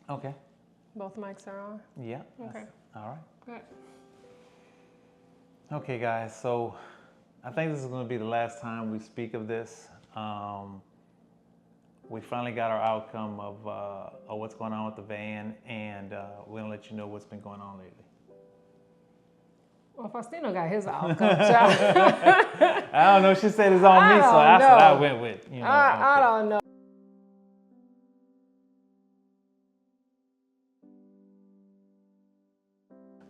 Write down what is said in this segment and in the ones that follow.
Okay. Both mics are on? Yeah. Okay. All right. Good. Okay, guys. So I think this is going to be the last time we speak of this. We finally got our outcome of what's going on with the van, and we're going to let you know what's been going on lately. Well, Faustino got his outcome, child. I don't know. She said it's on me, so that's what I went with. You know, I don't know.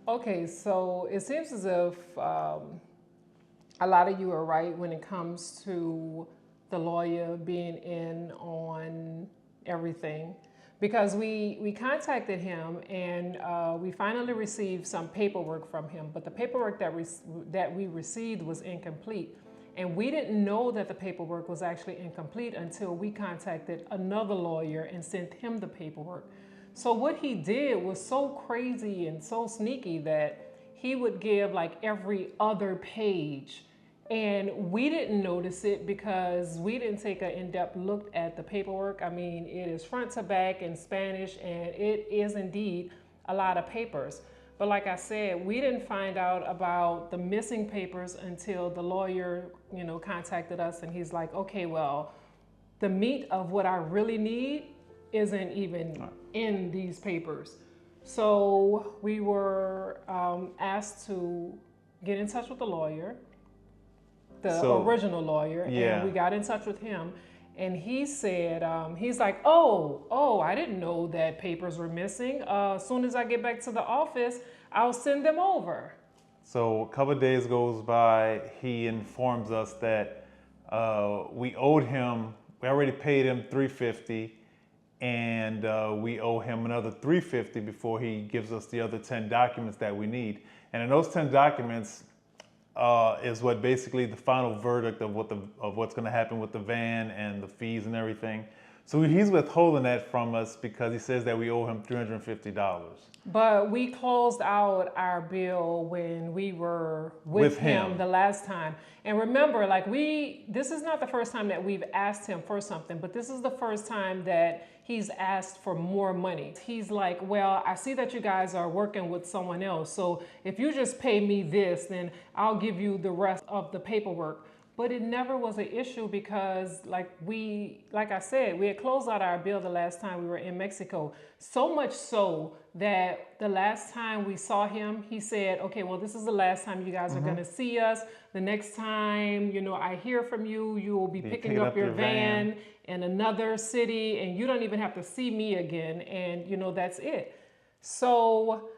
Okay, so it seems as if a lot of you are right when it comes to the lawyer being in on everything, because we contacted him and we finally received some paperwork from him, but the paperwork that we received was incomplete. And we didn't know that the paperwork was actually incomplete until we contacted another lawyer and sent him the paperwork. So what he did was so crazy and so sneaky that he would give like every other page. And we didn't notice it because we didn't take an in-depth look at the paperwork. I mean, it is front to back in Spanish, and it is indeed a lot of papers. But like I said, we didn't find out about the missing papers until the lawyer, contacted us, and he's like, okay, well, the meat of what I really need isn't even in these papers. So we were asked to get in touch with the lawyer, the original lawyer, and we got in touch with him. And he said, he's like, oh, I didn't know that papers were missing. As soon as I get back to the office, I'll send them over. So a couple of days goes by, he informs us that we owed him, we already paid him $350, and we owe him another $350 before he gives us the other 10 documents that we need. And in those 10 documents is what basically the final verdict of what's going to happen with the van and the fees and everything. So he's withholding that from us because he says that we owe him $350. But we closed out our bill when we were with him the last time. And remember, this is not the first time that we've asked him for something, but this is the first time that he's asked for more money. He's like, well, I see that you guys are working with someone else, so if you just pay me this, then I'll give you the rest of the paperwork. But it never was an issue because like I said, we had closed out our bill the last time we were in Mexico. So much so that the last time we saw him, he said, okay, well, this is the last time you guys are gonna see us. The next time, I hear from you, you will be picking up your van in another city, and you don't even have to see me again. And that's it. So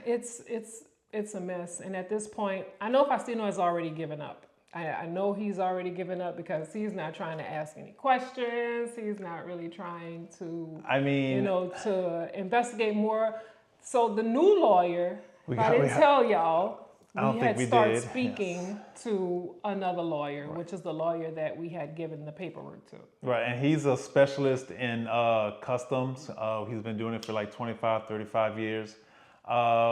it's a mess. And at this point, I know Faustino has already given up. I know he's already given up because he's not trying to ask any questions. He's not really trying to, to investigate more. So the new lawyer, I didn't tell y'all, we had started speaking to another lawyer, which is the lawyer that we had given the paperwork to. Right, and he's a specialist in customs. He's been doing it for like 25, 35 years.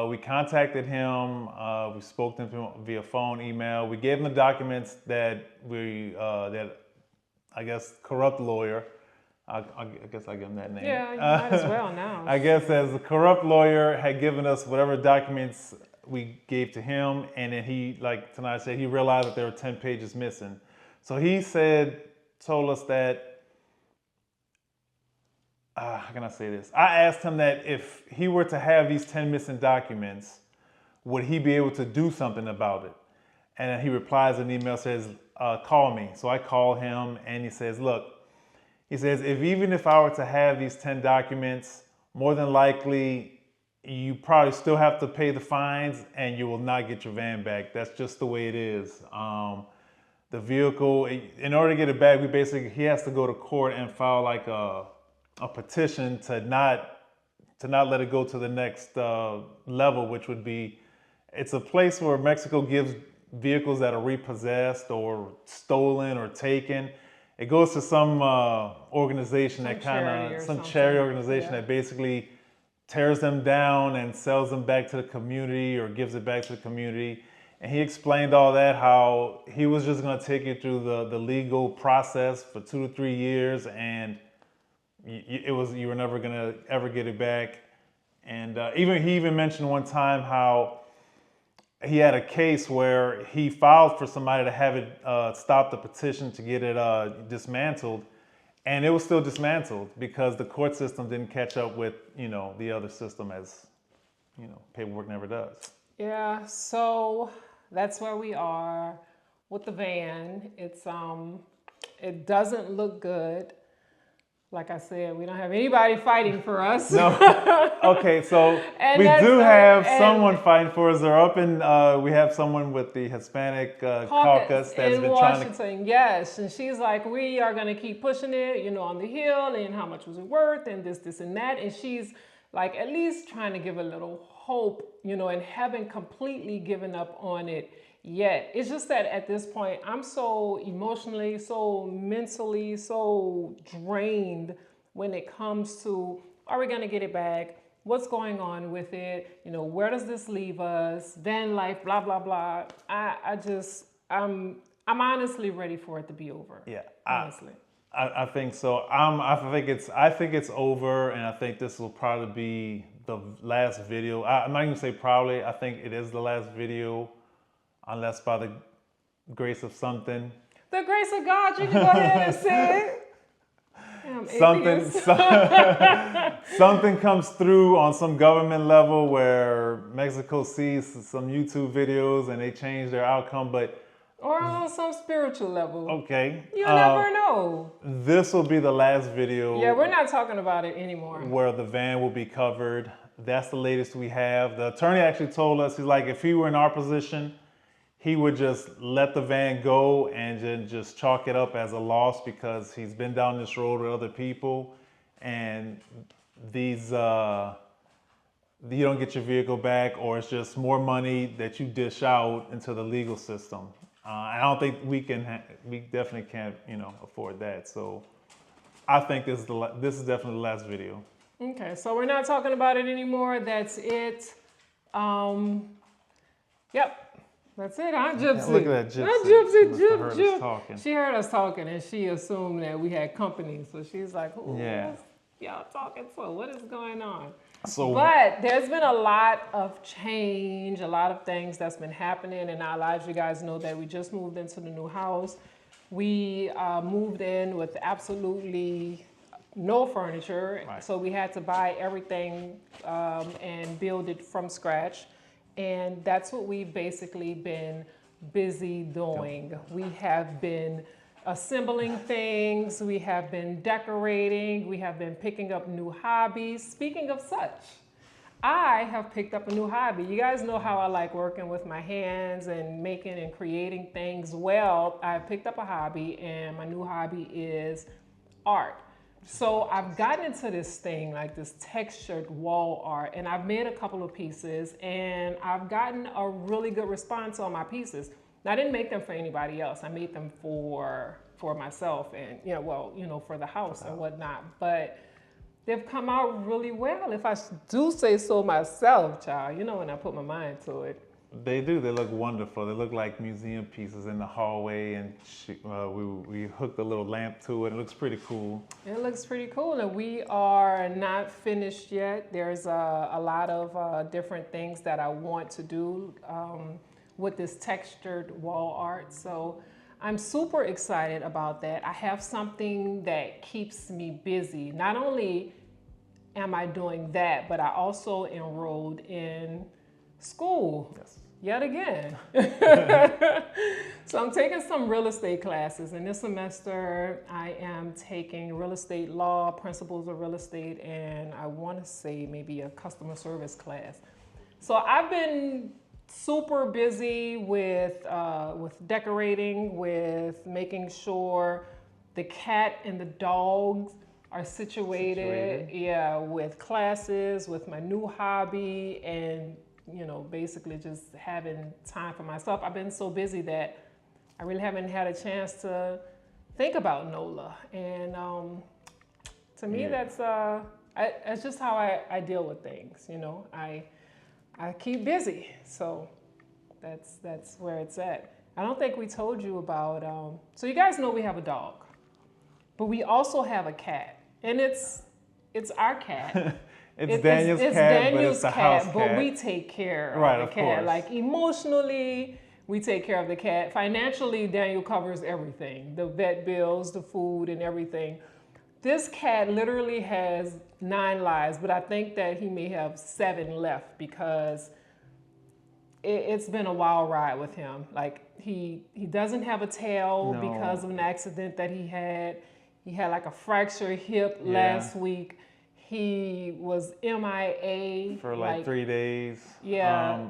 We contacted him, we spoke to him via phone, email. We gave him the documents that that I guess corrupt lawyer, I guess I give him that name. Yeah, you might as well now. I guess as the corrupt lawyer had given us whatever documents we gave to him, and then he, like tonight said, he realized that there were 10 pages missing. So he told us that, how can I say this? I asked him that if he were to have these 10 missing documents, would he be able to do something about it? And then he replies in an email, says, call me. So I call him and he says, look, even if I were to have these 10 documents, more than likely you probably still have to pay the fines and you will not get your van back. That's just the way it is. The vehicle, in order to get it back, he has to go to court and file like a petition to not let it go to the next level, which would be, it's a place where Mexico gives vehicles that are repossessed or stolen or taken. It goes to some organization some charity organization that basically tears them down and sells them back to the community or gives it back to the community. And he explained all that, how he was just going to take you through the legal process for 2 to 3 years, and you were never gonna ever get it back. And he even mentioned one time how he had a case where he filed for somebody to have it stop the petition to get it dismantled, and it was still dismantled because the court system didn't catch up with the other system, as paperwork never does. Yeah, so that's where we are with the van. It doesn't look good. Like I said, we don't have anybody fighting for us. No. Okay, so we do have someone fighting for us. They're up in, we have someone with the Hispanic caucus that's in been Washington, trying to... yes. And she's like, we are going to keep pushing it, on the Hill, and how much was it worth, and this, and that. And she's like at least trying to give a little hope, and haven't completely given up on it yet. It's just that at this point, I'm so emotionally, so mentally, so drained when it comes to, are we going to get it back? What's going on with it? Where does this leave us? Van life, blah, blah, blah. I'm honestly ready for it to be over. Yeah. Honestly. I think so. I think it's over, and I think this will probably be the last video. I'm not even gonna say probably. I think it is the last video, unless by the grace of something. The grace of God, you can go ahead and say it. Something comes through on some government level where Mexico sees some YouTube videos and they change their outcome, or on some spiritual level. Okay. You never know. This will be the last video. Yeah, we're not talking about it anymore. Where the van will be covered. That's the latest we have. The attorney actually told us, he's like, if he were in our position, he would just let the van go and then just chalk it up as a loss because he's been down this road with other people, and these you don't get your vehicle back, or it's just more money that you dish out into the legal system. I don't think we definitely can't, afford that. So I think this is definitely the last video. Okay, so we're not talking about it anymore. That's it. Yep, that's it. I'm Gypsy. Yeah, look at that Gypsy. I'm Gypsy. Talking. She heard us talking, and she assumed that we had company. So she's like, "Who yeah. y'all talking to? What is going on?" So, but there's been a lot of change, a lot of things that's been happening in our lives. You guys know that we just moved into the new house. We moved in with absolutely no furniture, right. So we had to buy everything and build it from scratch. And that's what we've basically been busy doing. Yep. We have been assembling things, we have been decorating, we have been picking up new hobbies. Speaking of such, I have picked up a new hobby. You guys know how I like working with my hands and making and creating things. Well, I picked up a hobby, and my new hobby is art. So I've gotten into this thing, like this textured wall art, and I've made a couple of pieces, and I've gotten a really good response on my pieces. Now, I didn't make them for anybody else. I made them for myself and, for the house and whatnot. But they've come out really well, if I do say so myself, child. When I put my mind to it. They do. They look wonderful. They look like museum pieces in the hallway, and we hooked a little lamp to it. It looks pretty cool. It looks pretty cool, and we are not finished yet. There's a lot of different things that I want to do with this textured wall art. So I'm super excited about that. I have something that keeps me busy. Not only am I doing that, but I also enrolled in school. Yes. Yet again. So I'm taking some real estate classes, and this semester I am taking real estate law, principles of real estate, and I want to say maybe a customer service class. So I've been super busy with decorating, with making sure the cat and the dogs are situated. Yeah, with classes, with my new hobby, and basically just having time for myself. I've been so busy that I really haven't had a chance to think about NOLA. And to me, that's just how I deal with things. I keep busy. So that's where it's at. I don't think we told you about, so you guys know we have a dog, but we also have a cat. And it's our cat. It's Daniel's cat, Daniel's but it's the cat, house but cat. we take care Right, of the of cat. course. Like emotionally, we take care of the cat. Financially, Daniel covers everything: the vet bills, the food, and everything. This cat literally has 9 lives, but I think that he may have 7 left because it's been a wild ride with him. Like he doesn't have a tail No. because of an accident that he had. He had like a fractured hip Yeah. last week. He was MIA For like 3 days. Yeah.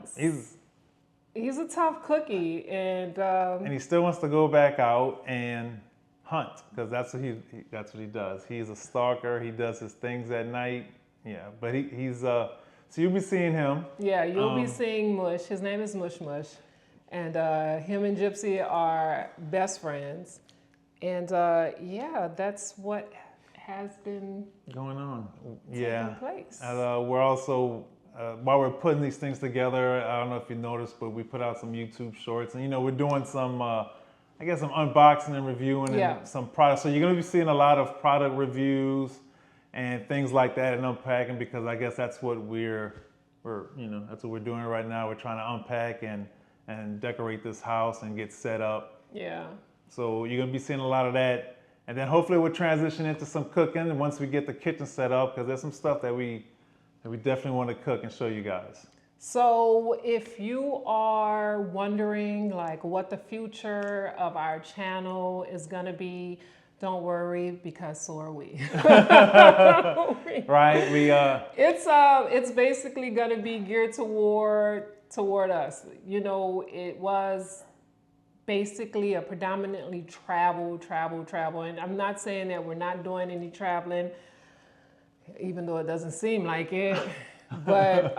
He's a tough cookie, and he still wants to go back out and hunt because that's what he does. He's a stalker. He does his things at night. Yeah, but he's so you'll be seeing him. Yeah, you'll be seeing Mush. His name is Mush Mush, and him and Gypsy are best friends. And yeah, that's what has been Going on. taking place. And we're also while we're putting these things together, I don't know if you noticed, but we put out some YouTube shorts, and we're doing some I guess some unboxing and reviewing and some products. So you're gonna be seeing a lot of product reviews and things like that and unpacking, because I guess that's what we're that's what we're doing right now. We're trying to unpack and decorate this house and get set up. Yeah. So you're gonna be seeing a lot of that, and then hopefully we'll transition into some cooking once we get the kitchen set up, because there's some stuff that we definitely want to cook and show you guys. So if you are wondering like what the future of our channel is gonna be, don't worry, because so are we. Right? It's basically gonna be geared toward us. It was basically a predominantly travel, and I'm not saying that we're not doing any traveling, even though it doesn't seem like it, but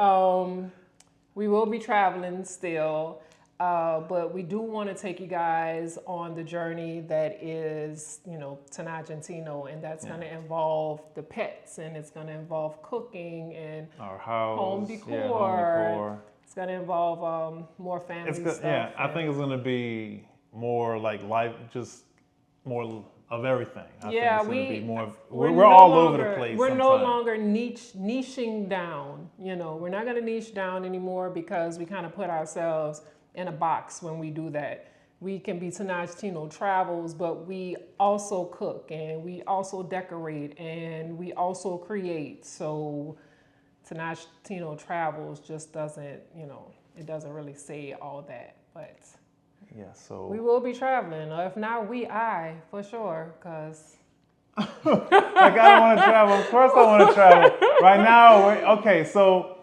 we will be traveling still. But we do want to take you guys on the journey that is, to Argentina, and that's going to involve the pets, and it's going to involve cooking and our house, home decor. Yeah, home decor. It's going to involve more family stuff. Yeah, I think it's going to be more like life, just more of everything. I think it's going to be more. We're all over the place. We're no longer niching down. We're not going to niche down anymore, because we kind of put ourselves in a box when we do that. We can be Tenochtitano Travels, but we also cook, and we also decorate, and we also create. So Tenochtitano Travels just doesn't, it doesn't really say all that, but yeah, so we will be traveling. Or if not, for sure, because like I don't want to travel. Of course I want to travel. Right now, so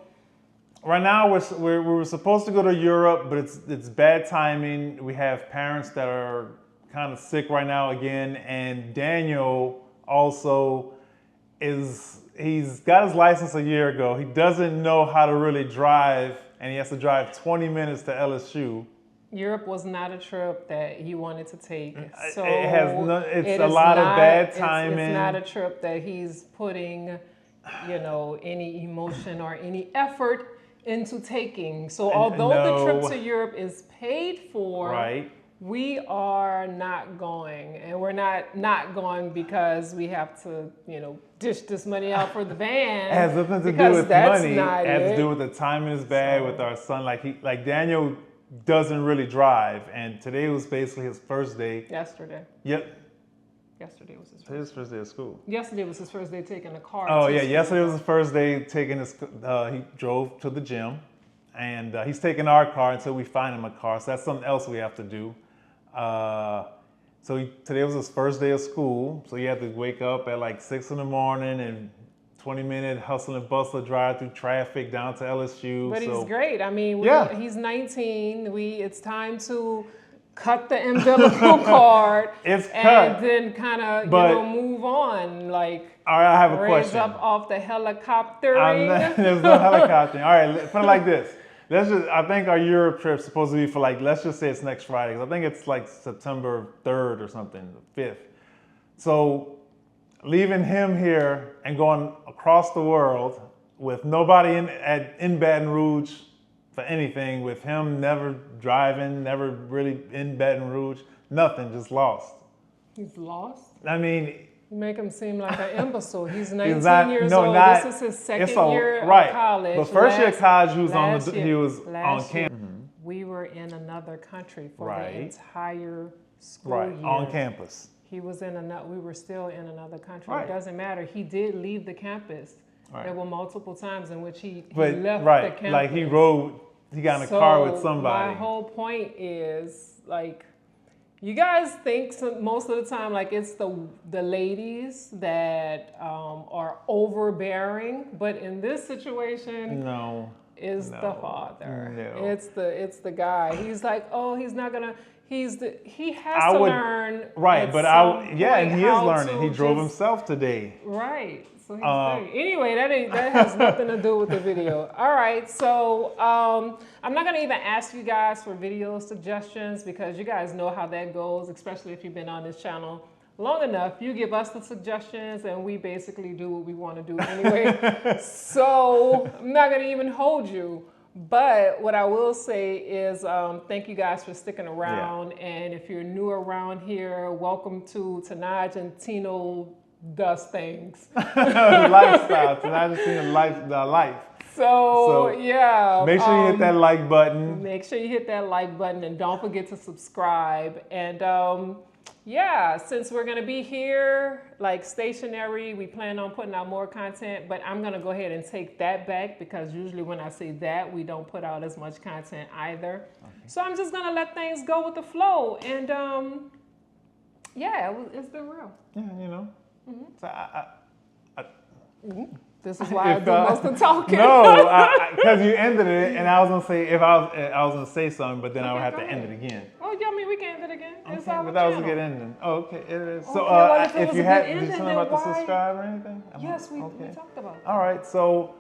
right now we were supposed to go to Europe, but it's bad timing. We have parents that are kind of sick right now again, and Daniel also he's got his license a year ago. He doesn't know how to really drive, and he has to drive 20 minutes to LSU. Europe was not a trip that he wanted to take. So it's a lot of bad timing. It's not a trip that he's putting, any emotion or any effort into taking. So although the trip to Europe is paid for, right, we are not going. And we're not going because we have to, dish this money out for the van. It has nothing to do with money. It has to do with the timing is bad with our son. Like Daniel doesn't really drive, and today was basically his first day. Yesterday. Yep. Yesterday was his first day of school. Yesterday was his first day taking the car. Oh yeah, yesterday was his first day taking his. He drove to the gym, and he's taking our car until we find him a car. So that's something else we have to do. Today was his first day of school, so he had to wake up at like 6 in the morning and 20-minute hustle and bustle drive through traffic down to LSU. But he's great. I mean, he's 19. It's time to cut the umbilical cord. It's and cut. Then kind of move on. Like, all right, I have a raise question. up off the helicoptering. There's no helicoptering. All right, put it like this. I think our Europe trip's supposed to be for let's just say it's next Friday, 'cause I think it's like September 3rd or something, the 5th. So leaving him here and going across the world with nobody in Baton Rouge for anything, with him never driving, never really in Baton Rouge, nothing, just lost. He's lost? I mean, You make him seem like an imbecile. He's 19 not- years no, old. not- This is his second it's all year right. of college. But first year of college, he was last year- on last year, campus. We were in another country for the Right. entire school Right, year. on campus. He was in another. We were still in another country. Right. It doesn't matter. He did leave the campus. Right. There were multiple times in which he But left the right, campus. like he got in a car with somebody. My whole point is like, you guys think most of the time like it's the ladies that are overbearing, but in this situation, No. is No. the father. No. It's the guy. He's like, oh, he's not gonna. He has I to would- learn. Right, at but some and point he is how learning. to He drove just- himself today. Right. So he's anyway, that has nothing to do with the video. All right, so I'm not gonna even ask you guys for video suggestions because you guys know how that goes, especially if you've been on this channel long enough. You give us the suggestions and we basically do what we want to do anyway. So I'm not gonna even hold you. But what I will say is thank you guys for sticking around. Yeah. And if you're new around here, welcome to Tanaj and Tino Does Things. Lifestyle. Tonight is seeing the life. So yeah. Make sure you hit that like button. Make sure you hit that like button and don't forget to subscribe. And yeah, since we're gonna be here, like stationary, we plan on putting out more content, but I'm gonna go ahead and take that back because usually when I say that, we don't put out as much content either. Okay. So I'm just gonna let things go with the flow. And yeah, it's been real. Yeah, you know. Mm-hmm. So this is why I do most of the talking. No, because you ended it, and I was gonna say I was gonna say something, but then I would have to end it again. Oh, yeah, I mean we can end it again. Okay, It's our but that was a channel. good ending. Oh, okay, it is. Okay, So well, if it if was you a had good did ending, something then about the why- subscribe or anything? Yes, we talked about that. All right, so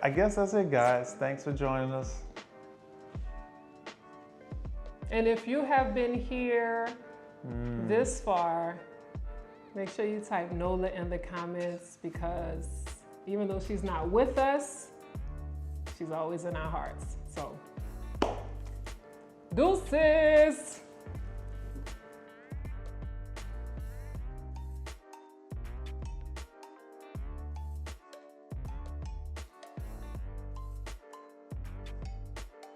I guess that's it, guys. Thanks for joining us. And if you have been here this far, make sure you type Nola in the comments because even though she's not with us, she's always in our hearts. So, deuces!